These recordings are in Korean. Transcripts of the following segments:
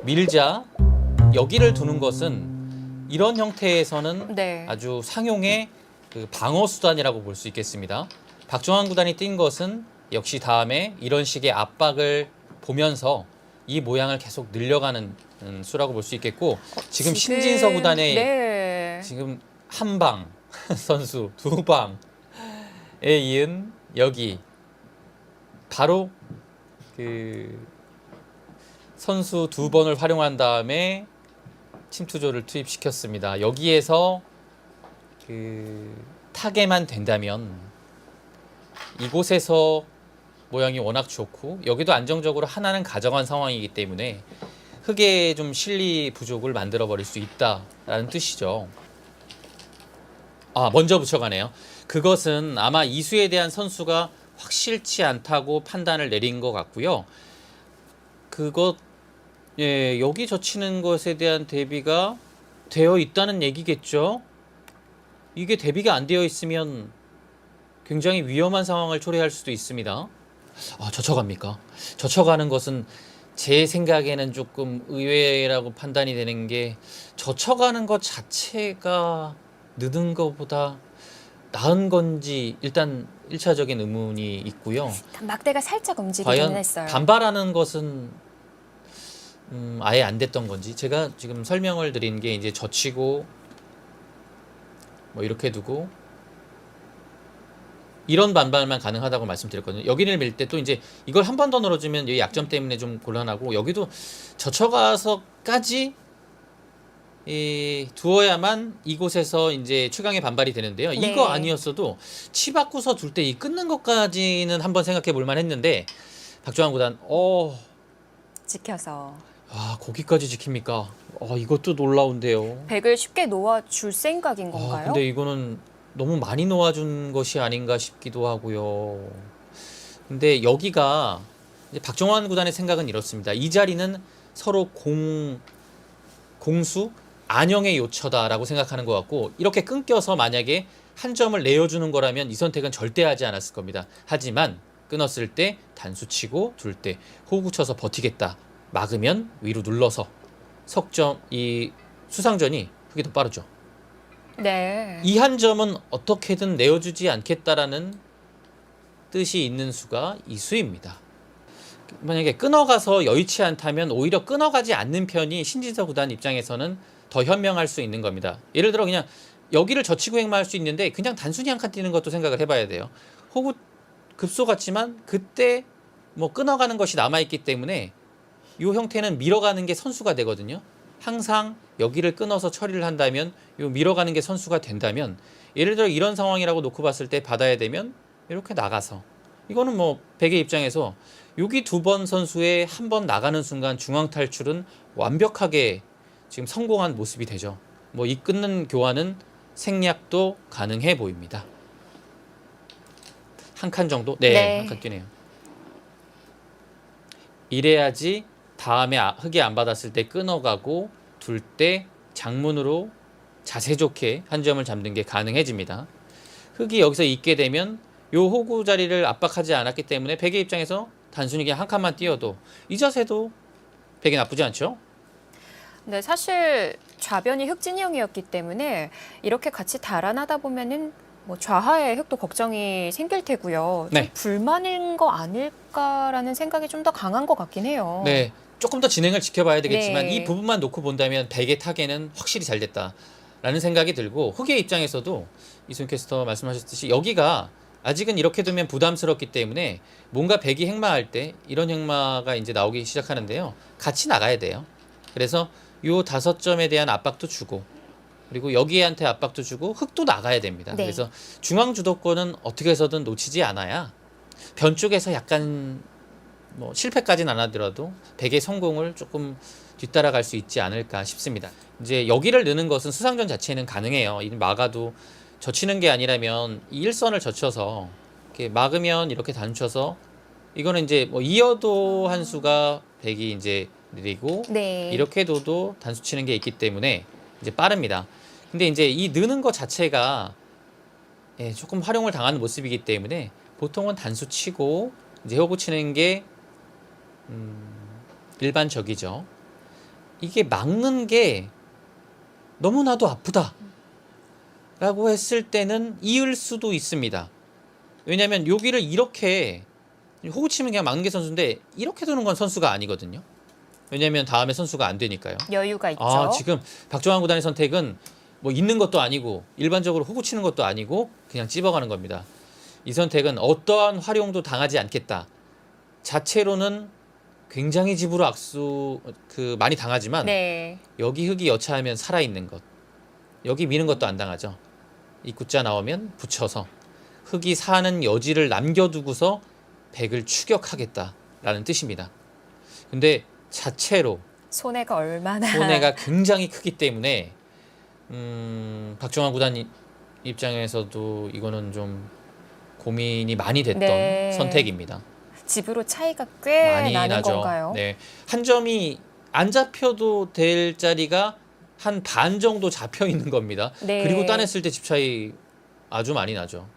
밀자 여기를 두는 것은 이런 형태에서는 네. 아주 상용의 그 방어 수단이라고 볼 수 있겠습니다. 박종환 구단이 뛴 것은 역시 다음에 이런 식의 압박을 보면서 이 모양을 계속 늘려가는 수라고 볼 수 있겠고, 지금 신진서 구단의 네. 지금 한 방 선수 두 방에 이은 여기 바로 그 선수 두 번을 활용한 다음에 침투조를 투입시켰습니다. 여기에서 그 타게만 된다면 이곳에서 모양이 워낙 좋고 여기도 안정적으로 하나는 가져간 상황이기 때문에 흙에 좀 실리 부족을 만들어 버릴 수 있다라는 뜻이죠. 아, 먼저 붙여가네요. 그것은 아마 이수에 대한 선수가 확실치 않다고 판단을 내린 것 같고요. 그것, 예, 여기 젖히는 것에 대한 대비가 되어 있다는 얘기겠죠. 이게 대비가 안 되어 있으면 굉장히 위험한 상황을 초래할 수도 있습니다. 아, 젖혀갑니까? 젖혀가는 것은 제 생각에는 조금 의외라고 판단이 되는 게, 젖혀가는 것 자체가 느는 것보다 나은 건지 일단 1차적인 의문이 있고요. 막대가 살짝 움직이긴 과연 했어요. 반발하는 것은 아예 안 됐던 건지, 제가 지금 설명을 드린 게 이제 젖히고 뭐 이렇게 두고 이런 반발만 가능하다고 말씀드렸거든요. 여기를 밀 때 또 이제 이걸 한 번 더 늘어주면 이 약점 때문에 좀 곤란하고, 여기도 젖혀가서까지 두어야만 이곳에서 이제 최강의 반발이 되는데요. 네. 이거 아니었어도 치 바꾸서 둘 때 이 끊는 것까지는 한번 생각해 볼 만했는데, 박종환 구단 지켜서 거기까지 지킵니까? 이것도 놀라운데요. 백을 쉽게 놓아줄 생각인 건가요? 근데 이거는 너무 많이 놓아준 것이 아닌가 싶기도 하고요. 근데 여기가 이제 박종환 구단의 생각은 이렇습니다. 이 자리는 서로 공수 안영의 요처다라고 생각하는 것 같고, 이렇게 끊겨서 만약에 한 점을 내어주는 거라면 이 선택은 절대 하지 않았을 겁니다. 하지만 끊었을 때 단수 치고 둘 때 호구 쳐서 버티겠다. 막으면 위로 눌러서 석점, 이 수상전이 그게 더 빠르죠. 네. 이 한 점은 어떻게든 내어주지 않겠다라는 뜻이 있는 수가 이 수입니다. 만약에 끊어가서 여의치 않다면 오히려 끊어가지 않는 편이 신진서 구단 입장에서는 더 현명할 수 있는 겁니다. 예를 들어 그냥 여기를 젖히고 행마할 수 있는데 그냥 단순히 한 칸 뛰는 것도 생각을 해봐야 돼요. 호구 급소 같지만 그때 뭐 끊어가는 것이 남아있기 때문에 이 형태는 밀어가는 게 선수가 되거든요. 항상 여기를 끊어서 처리를 한다면, 요 밀어가는 게 선수가 된다면, 예를 들어 이런 상황이라고 놓고 봤을 때 받아야 되면 이렇게 나가서, 이거는 뭐 백의 입장에서 여기 두 번 선수의 한 번 나가는 순간 중앙 탈출은 완벽하게 지금 성공한 모습이 되죠. 뭐 이 끊는 교환은 생략도 가능해 보입니다. 한 칸 정도? 네. 한 칸 뛰네요. 이래야지 다음에 흙이 안 받았을 때 끊어가고 둘 때 장문으로 자세 좋게 한 점을 잡는 게 가능해집니다. 흙이 여기서 있게 되면 요 호구 자리를 압박하지 않았기 때문에 백의 입장에서 단순히 그냥 한 칸만 띄어도 이 자세도 백이 나쁘지 않죠? 네, 사실 좌변이 흑진형이었기 때문에 이렇게 같이 달아나다 보면은 뭐 좌하의 흙도 걱정이 생길 테고요. 좀 네. 불만인 거 아닐까라는 생각이 좀 더 강한 것 같긴 해요. 네. 조금 더 진행을 지켜봐야 되겠지만 네. 이 부분만 놓고 본다면 백의 타겟은 확실히 잘 됐다라는 생각이 들고, 흙의 입장에서도 이순 캐스터 말씀하셨듯이 여기가 아직은 이렇게 두면 부담스럽기 때문에 뭔가 백이 행마할 때 이런 행마가 이제 나오기 시작하는데요. 같이 나가야 돼요. 그래서 요 5점에 대한 압박도 주고, 그리고 여기한테 압박도 주고 흙도 나가야 됩니다. 네. 그래서 중앙 주도권은 어떻게 해서든 놓치지 않아야 변 쪽에서 약간 뭐 실패까지는 안 하더라도 백의 성공을 조금 뒤따라갈 수 있지 않을까 싶습니다. 이제 여기를 넣는 것은 수상전 자체는 가능해요. 이 막아도 젖히는 게 아니라면 이 일선을 젖혀서 이렇게 막으면 이렇게 단쳐서, 이거는 이제 뭐 이어도 한 수가 백이 이제 느리고 네. 이렇게 둬도 단수 치는 게 있기 때문에 이제 빠릅니다. 근데 이제 이 느는 것 자체가 조금 활용을 당하는 모습이기 때문에 보통은 단수 치고 이제 호구 치는 게 일반적이죠. 이게 막는 게 너무나도 아프다 라고 했을 때는 이을 수도 있습니다. 왜냐하면 여기를 이렇게 호구 치면 그냥 막는 게 선수인데 이렇게 두는 건 선수가 아니거든요. 왜냐하면 다음에 선수가 안 되니까요. 여유가 있죠. 아, 지금 박종환 구단의 선택은 뭐 있는 것도 아니고 일반적으로 호구 치는 것도 아니고 그냥 찝어가는 겁니다. 이 선택은 어떠한 활용도 당하지 않겠다. 자체로는 굉장히 집으로 악수 많이 당하지만 네. 여기 흙이 여차하면 살아있는 것. 여기 미는 것도 안 당하죠. 이 구자 나오면 붙여서 흙이 사는 여지를 남겨두고서 백을 추격하겠다라는 뜻입니다. 근데 자체로 손해가 얼마나 손해가 굉장히 크기 때문에 박종환 구단 입장에서도 이거는 좀 고민이 많이 됐던 네. 선택입니다. 집으로 차이가 꽤 많이 나는 나죠. 건가요? 네, 한 점이 안 잡혀도 될 자리가 한 반 정도 잡혀 있는 겁니다. 네. 그리고 따냈을 때 집 차이 아주 많이 나죠.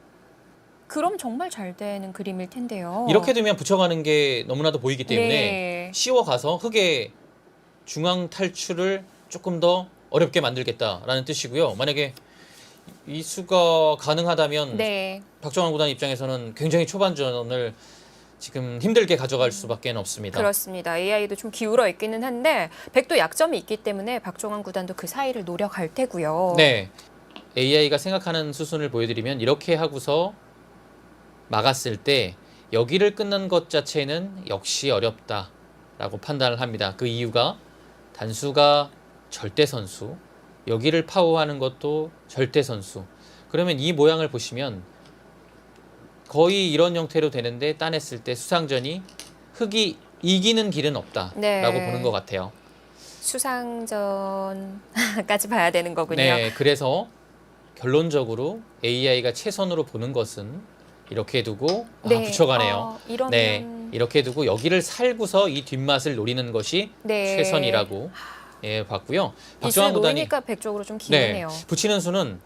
그럼 정말 잘 되는 그림일 텐데요. 이렇게 되면 붙여가는 게 너무나도 보이기 때문에 네. 씌워가서 흙의 중앙 탈출을 조금 더 어렵게 만들겠다라는 뜻이고요. 만약에 이 수가 가능하다면 네. 박정환 구단 입장에서는 굉장히 초반전을 지금 힘들게 가져갈 수밖에 없습니다. 그렇습니다. AI도 좀 기울어 있기는 한데 백도 약점이 있기 때문에 박종환 구단도 그 사이를 노려갈 테고요. 네, AI가 생각하는 수순을 보여드리면 이렇게 하고서 막았을 때 여기를 끊는 것 자체는 역시 어렵다라고 판단을 합니다. 그 이유가 단수가 절대 선수, 여기를 파워하는 것도 절대 선수. 그러면 이 모양을 보시면 거의 이런 형태로 되는데 따냈을 때 수상전이 흙이 이기는 길은 없다라고 네. 보는 것 같아요. 수상전까지 봐야 되는 거군요. 네, 그래서 결론적으로 AI가 최선으로 보는 것은 이렇게 두고 네. 붙여가네요. 이러면 네, 이렇게 두고 여기를 살고서 이 뒷맛을 노리는 것이 네. 최선이라고 봤고요. 이수를 박정환 구단이 노리니까 백 쪽으로 좀 기우네요. 붙이는 수는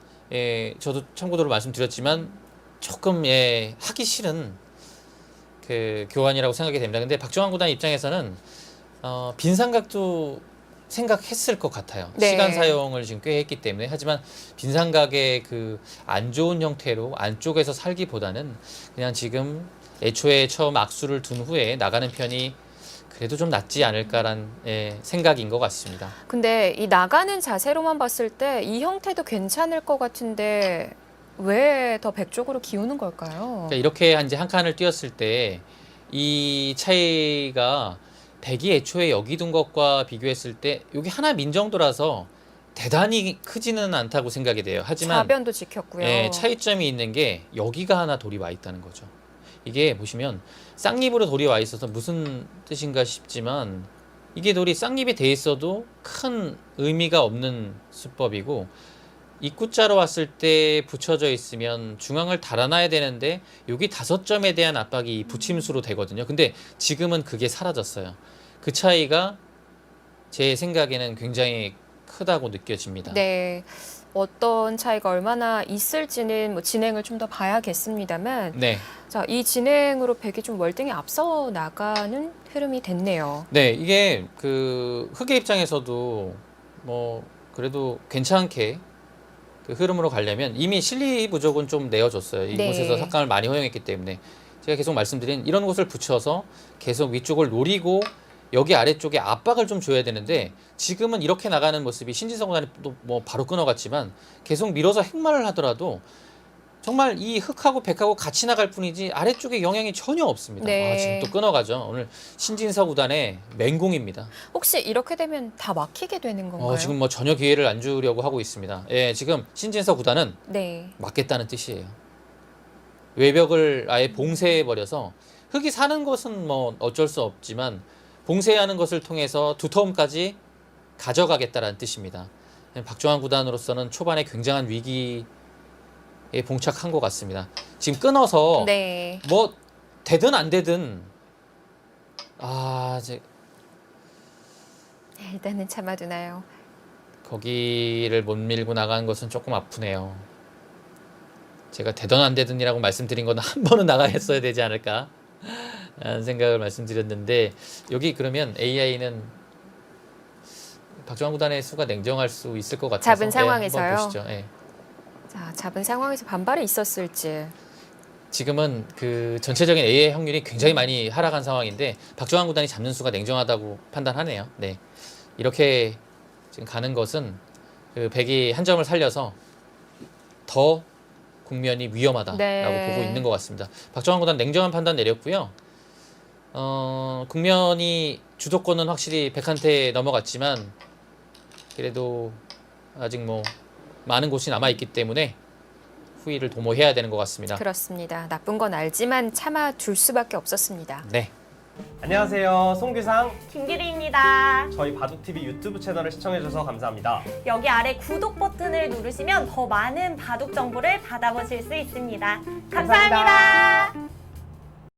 저도 참고로 말씀드렸지만 조금 하기 싫은 그 교환이라고 생각이 됩니다. 근데 박정환 구단 입장에서는 빈삼각도 생각했을 것 같아요. 네. 시간 사용을 지금 꽤 했기 때문에. 하지만 빈삼각의 그 안 좋은 형태로 안쪽에서 살기보다는 그냥 지금 애초에 처음 악수를 둔 후에 나가는 편이 그래도 좀 낫지 않을까란 생각인 것 같습니다. 근데 이 나가는 자세로만 봤을 때 이 형태도 괜찮을 것 같은데 왜 더 백 쪽으로 기우는 걸까요? 그러니까 이렇게 이제 한 칸을 띄었을 때 이 차이가 백이 애초에 여기 둔 것과 비교했을 때 여기 하나 민 정도라서 대단히 크지는 않다고 생각이 돼요. 하지만 좌변도 지켰고요. 차이점이 있는 게 여기가 하나 돌이 와 있다는 거죠. 이게 보시면 쌍립으로 돌이 와 있어서 무슨 뜻인가 싶지만 이게 돌이 쌍립이 돼 있어도 큰 의미가 없는 수법이고 입구자로 왔을 때 붙여져 있으면 중앙을 달아놔야 되는데 여기 5점에 대한 압박이 붙임수로 되거든요. 근데 지금은 그게 사라졌어요. 그 차이가 제 생각에는 굉장히 크다고 느껴집니다. 네. 어떤 차이가 얼마나 있을지는 뭐 진행을 좀 더 봐야겠습니다만 네. 자, 이 진행으로 백이 좀 월등히 앞서 나가는 흐름이 됐네요. 네, 이게 그 흑의 입장에서도 뭐 그래도 괜찮게 그 흐름으로 가려면 이미 실리 부족은 좀 내어줬어요. 이곳에서 네. 삭감을 많이 허용했기 때문에 제가 계속 말씀드린 이런 곳을 붙여서 계속 위쪽을 노리고 여기 아래쪽에 압박을 좀 줘야 되는데 지금은 이렇게 나가는 모습이 신진성 구단이 또 뭐 바로 끊어갔지만 계속 밀어서 행마를 하더라도 정말 이 흑하고 백하고 같이 나갈 뿐이지 아래쪽에 영향이 전혀 없습니다. 네. 지금 또 끊어가죠. 오늘 신진서 구단의 맹공입니다. 혹시 이렇게 되면 다 막히게 되는 건가요? 지금 뭐 전혀 기회를 안 주려고 하고 있습니다. 지금 신진서 구단은 네. 막겠다는 뜻이에요. 외벽을 아예 봉쇄해 버려서 흙이 사는 것은 뭐 어쩔 수 없지만 봉쇄하는 것을 통해서 두터움까지 가져가겠다라는 뜻입니다. 박종환 구단으로서는 초반에 굉장한 위기에 봉착한 것 같습니다. 지금 끊어서 네. 뭐 되든 안 되든 이제 일단은 참아두나요. 거기를 못 밀고 나가는 것은 조금 아프네요. 제가 되든 안 되든이라고 말씀드린 건 한 번은 나가했어야 되지 않을까 라는 생각을 말씀드렸는데 여기 그러면 AI는 박주환 구단의 수가 냉정할 수 있을 것 같아서 잡은 상황에서요? 한번 보시죠. 예. 자, 잡은 상황에서 반발이 있었을지. 지금은 그 전체적인 A의 확률이 굉장히 많이 하락한 상황인데 박주환 구단이 잡는 수가 냉정하다고 판단하네요. 네. 이렇게 지금 가는 것은 그 백이 한 점을 살려서 더 국면이 위험하다라고 네. 보고 있는 것 같습니다. 박주환 구단 냉정한 판단 내렸고요. 국면이 주도권은 확실히 백한테 넘어갔지만 그래도 아직 뭐 많은 곳이 남아 있기 때문에 후위를 도모해야 되는 것 같습니다. 그렇습니다. 나쁜 건 알지만 참아둘 수밖에 없었습니다. 네. 안녕하세요. 송규상. 김기리입니다. 저희 바둑TV 유튜브 채널을 시청해주셔서 감사합니다. 여기 아래 구독 버튼을 누르시면 더 많은 바둑 정보를 받아보실 수 있습니다. 감사합니다.